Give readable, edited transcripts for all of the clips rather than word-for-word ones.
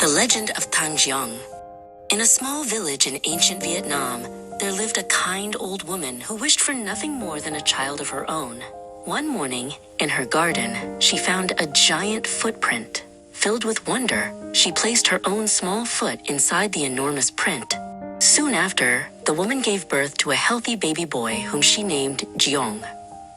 The Legend of Thanh Giong. In a small village in ancient Vietnam, there lived a kind old woman who wished for nothing more than a child of her own. One morning, in her garden, she found a giant footprint. Filled with wonder, she placed her own small foot inside the enormous print. Soon after, the woman gave birth to a healthy baby boy whom she named Giong.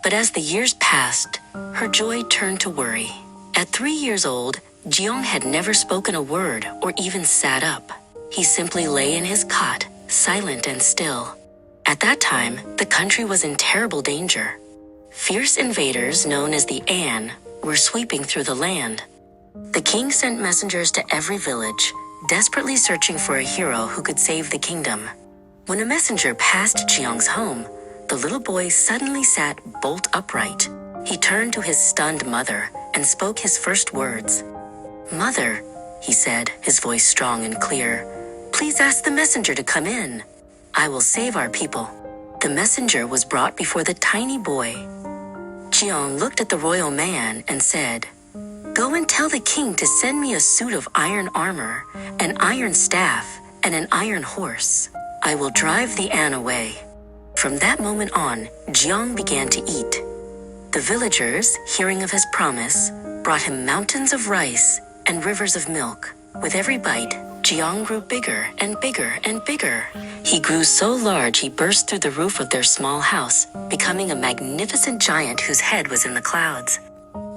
But as the years passed, her joy turned to worry. At 3 years old, Giong had never spoken a word or even sat up. He simply lay in his cot, silent and still. At that time, the country was in terrible danger. Fierce invaders known as the An were sweeping through the land. The king sent messengers to every village, desperately searching for a hero who could save the kingdom. When a messenger passed Giong's home, the little boy suddenly sat bolt upright. He turned to his stunned mother and spoke his first words. "Mother," he said, his voice strong and clear, "please ask the messenger to come in. I will save our people." The messenger was brought before the tiny boy. Giong looked at the royal man and said, "Go and tell the king to send me a suit of iron armor, an iron staff, and an iron horse. I will drive the An away." From that moment on, Giong began to eat. The villagers, hearing of his promise, brought him mountains of rice and rivers of milk. With every bite, Giong grew bigger and bigger and bigger. He grew so large he burst through the roof of their small house, becoming a magnificent giant whose head was in the clouds.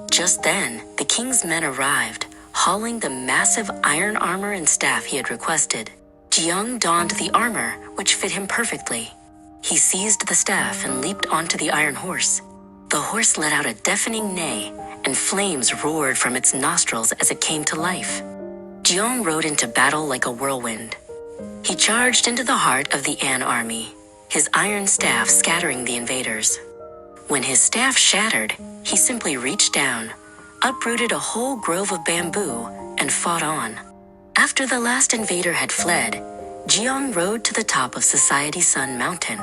Just then, the king's men arrived, hauling the massive iron armor and staff he had requested. Giong donned the armor, which fit him perfectly. He seized the staff and leaped onto the iron horse. The horse let out a deafening neigh, and flames roared from its nostrils as it came to life. Giong rode into battle like a whirlwind. He charged into the heart of the An army, his iron staff scattering the invaders. When his staff shattered, he simply reached down, uprooted a whole grove of bamboo, and fought on. After the last invader had fled, Giong rode to the top of Society Sun Mountain.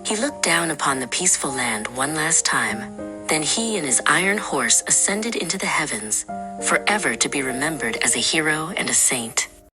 He looked down upon the peaceful land one last time. Then he and his iron horse ascended into the heavens, forever to be remembered as a hero and a saint.